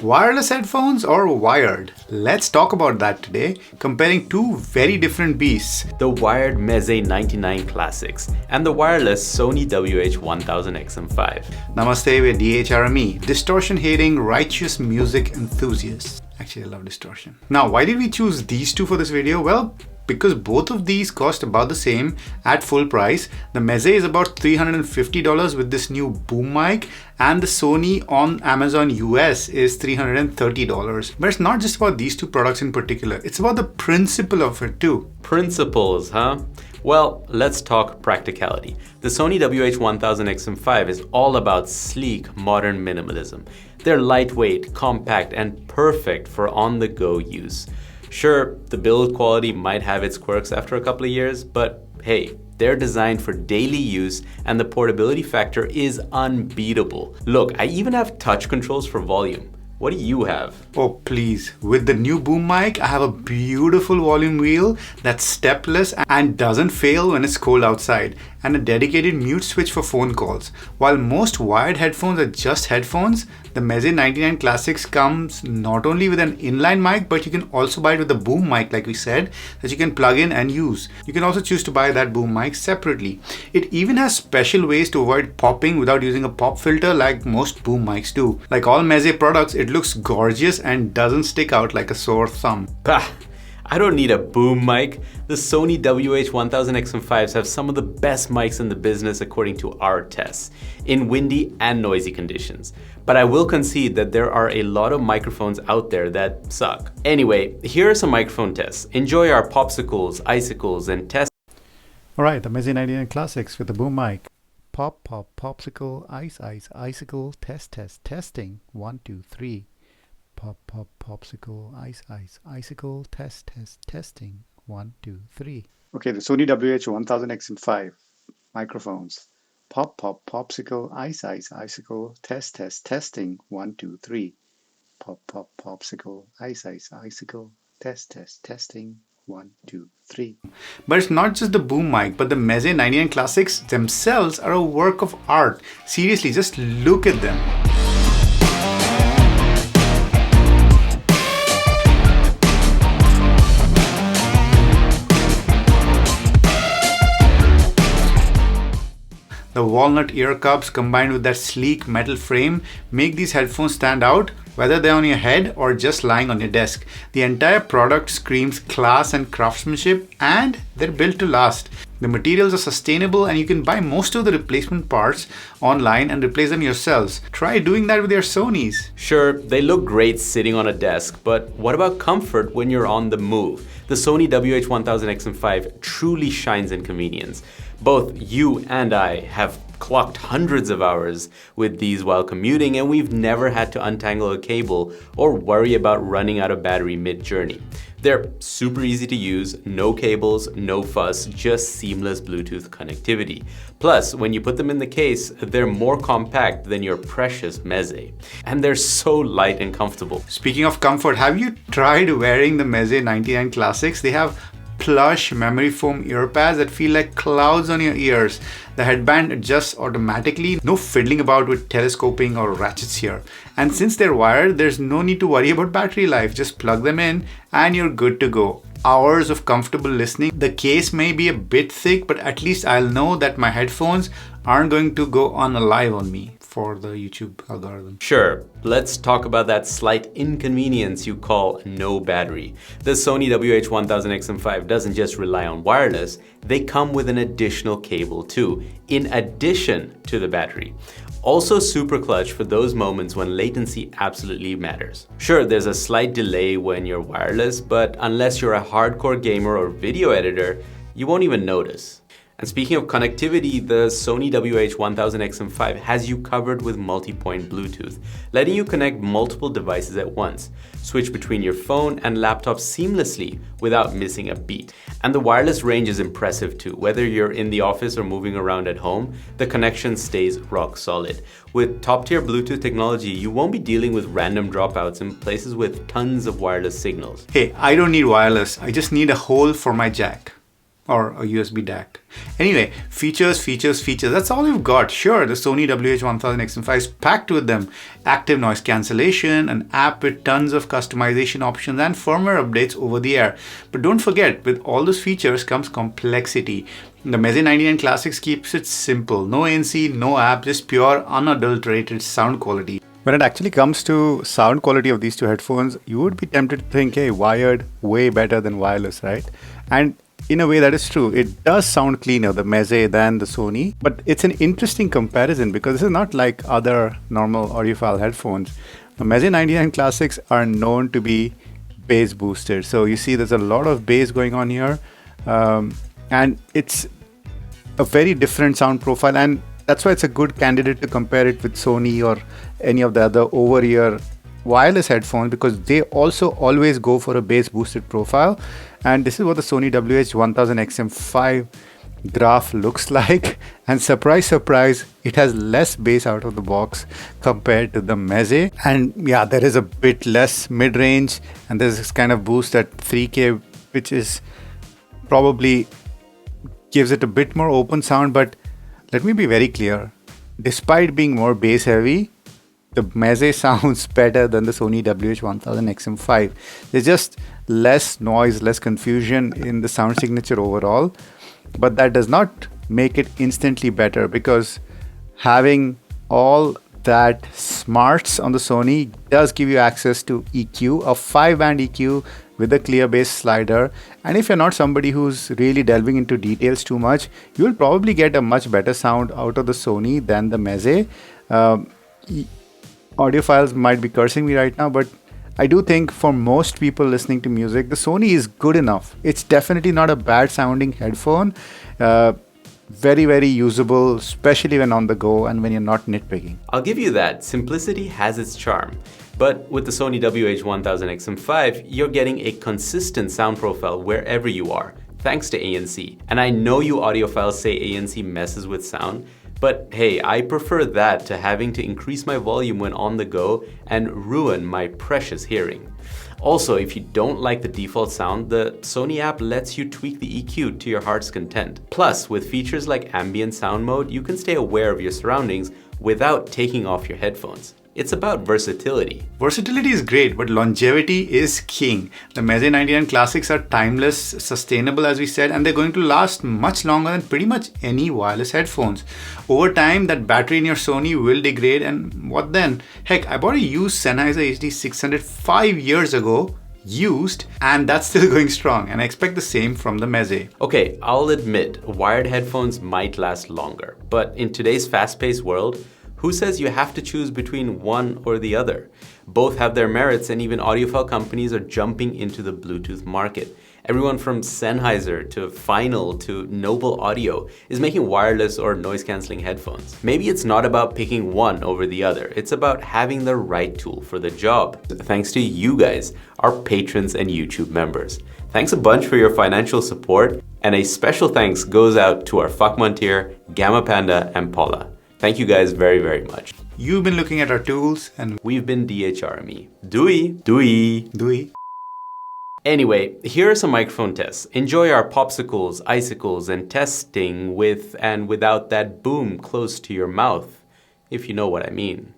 Wireless headphones or wired? Let's talk about that today, comparing two very different beasts. The wired Meze 99 Classics and the wireless Sony WH-1000 XM5. Namaste, we're DHRME, distortion-hating, righteous music enthusiasts. Actually, I love distortion. Now, why did we choose these two for this video? Well, because both of these cost about the same at full price. The Meze is about $350 with this new boom mic, and the Sony on Amazon US is $330. But it's not just about these two products in particular, it's about the principle of it too. Principles, huh? Well, let's talk practicality. The Sony WH-1000 XM5 is all about sleek, modern minimalism. They're lightweight, compact, and perfect for on-the-go use. Sure, the build quality might have its quirks after a couple of years, but hey, they're designed for daily use and the portability factor is unbeatable. Look, I even have touch controls for volume. What do you have? Oh please, with the new boom mic, I have a beautiful volume wheel that's stepless and doesn't fail when it's cold outside, and a dedicated mute switch for phone calls. While most wired headphones are just headphones, the Meze 99 Classics comes not only with an inline mic, but you can also buy it with a boom mic, like we said, that you can plug in and use. You can also choose to buy that boom mic separately. It even has special ways to avoid popping without using a pop filter like most boom mics do. Like all Meze products, it looks gorgeous and doesn't stick out like a sore thumb. Bah! I don't need a boom mic. The Sony WH-1000 XM5s have some of the best mics in the business according to our tests, in windy and noisy conditions. But I will concede that there are a lot of microphones out there that suck. Anyway, here are some microphone tests. Enjoy our popsicles, icicles, and tests. Alright, the Meze 99 Classics with the boom mic. Pop, pop, popsicle, ice, ice, icicle, test, test, testing. 1, 2, 3. Pop, pop, popsicle, ice, ice, icicle, test, test, testing. 1, 2, 3. Okay, the Sony WH-1000 XM5 microphones. Pop, pop, popsicle, ice, ice, icicle, test, test, testing. 1, 2, 3. Pop, pop, popsicle, ice, ice, icicle, test, test, testing. 1, 2, 3. But it's not just the boom mic, but the Meze 99 Classics themselves are a work of art. Seriously, just look at them. The walnut ear cups combined with that sleek metal frame make these headphones stand out, whether they're on your head or just lying on your desk. The entire product screams class and craftsmanship, and they're built to last. The materials are sustainable and you can buy most of the replacement parts online and replace them yourselves. Try doing that with your Sonys. Sure, they look great sitting on a desk, but what about comfort when you're on the move? The Sony WH-1000 XM5 truly shines in convenience. Both you and I have clocked hundreds of hours with these while commuting, and we've never had to untangle a cable or worry about running out of battery mid-journey. They're super easy to use, no cables, no fuss, just seamless Bluetooth connectivity. Plus, when you put them in the case, they're more compact than your precious Meze. And they're so light and comfortable. Speaking of comfort, have you tried wearing the Meze 99 Classics? They have plush memory foam ear pads that feel like clouds on your ears. The headband adjusts automatically, no fiddling about with telescoping or ratchets here. And since they're wired, there's no need to worry about battery life. Just plug them in and you're good to go. Hours of comfortable listening. The case may be a bit thick, but at least I'll know that my headphones aren't going to go unalive on me for the YouTube algorithm. Sure, let's talk about that slight inconvenience you call no battery. The Sony WH-1000 XM5 doesn't just rely on wireless, they come with an additional cable too, in addition to the battery. Also super clutch for those moments when latency absolutely matters. Sure, there's a slight delay when you're wireless, but unless you're a hardcore gamer or video editor, you won't even notice. And speaking of connectivity, the Sony WH-1000 XM5 has you covered with multi-point Bluetooth, letting you connect multiple devices at once, switch between your phone and laptop seamlessly without missing a beat. And the wireless range is impressive too. Whether you're in the office or moving around at home, the connection stays rock solid. With top-tier Bluetooth technology, you won't be dealing with random dropouts in places with tons of wireless signals. Hey, I don't need wireless, I just need a hole for my jack. or a USB DAC. Anyway, features. That's all you've got. Sure, the Sony WH-1000 XM5 is packed with them. Active noise cancellation, an app with tons of customization options and firmware updates over the air. But don't forget, with all those features comes complexity. The Meze 99 Classics keeps it simple. No ANC, no app, just pure unadulterated sound quality. When it actually comes to sound quality of these two headphones, you would be tempted to think, hey, wired way better than wireless, right? And in a way that is true. It does sound cleaner, the Meze, than the Sony. But it's an interesting comparison because this is not like other normal audiophile headphones. The Meze 99 Classics are known to be bass boosted. So you see there's a lot of bass going on here. And it's a very different sound profile. And that's why it's a good candidate to compare it with Sony or any of the other over-ear wireless headphones, because they also always go for a bass boosted profile. And this is what the Sony WH-1000 XM5 graph looks like. And surprise, surprise, it has less bass out of the box compared to the Meze. And yeah, there is a bit less mid-range, and there's this kind of boost at 3K, which is probably gives it a bit more open sound. But let me be very clear, despite being more bass heavy, the Meze sounds better than the Sony WH-1000 XM5. There's just less noise, less confusion in the sound signature overall. But that does not make it instantly better, because having all that smarts on the Sony does give you access to EQ, a 5-band EQ with a clear bass slider. And if you're not somebody who's really delving into details too much, you will probably get a much better sound out of the Sony than the Meze. Audiophiles might be cursing me right now, but I do think for most people listening to music, the Sony is good enough. It's definitely not a bad sounding headphone. Very, very usable, especially when on the go and when you're not nitpicking. I'll give you that. Simplicity has its charm. But with the Sony WH-1000 XM5, you're getting a consistent sound profile wherever you are, thanks to ANC. And I know you audiophiles say ANC messes with sound, but hey, I prefer that to having to increase my volume when on the go and ruin my precious hearing. Also, if you don't like the default sound, the Sony app lets you tweak the EQ to your heart's content. Plus, with features like ambient sound mode, you can stay aware of your surroundings without taking off your headphones. It's about versatility. Versatility is great, but longevity is king. The Meze 99 Classics are timeless, sustainable as we said, and they're going to last much longer than pretty much any wireless headphones. Over time, that battery in your Sony will degrade, and what then? Heck, I bought a used Sennheiser HD600 5 years ago, used, and that's still going strong, and I expect the same from the Meze. Okay, I'll admit, wired headphones might last longer, but in today's fast-paced world, who says you have to choose between one or the other? Both have their merits, and even audiophile companies are jumping into the Bluetooth market. Everyone from Sennheiser to Final to Noble Audio is making wireless or noise-canceling headphones. Maybe it's not about picking one over the other. It's about having the right tool for the job. Thanks to you guys, our patrons and YouTube members. Thanks a bunch for your financial support, and a special thanks goes out to our Fuckmontier, Gamma Panda, and Paula. Thank you guys very, very much. You've been looking at our tools, and we've been DHRME. Dewey. Anyway, here are some microphone tests. Enjoy our popsicles, icicles, and testing with and without that boom close to your mouth, if you know what I mean.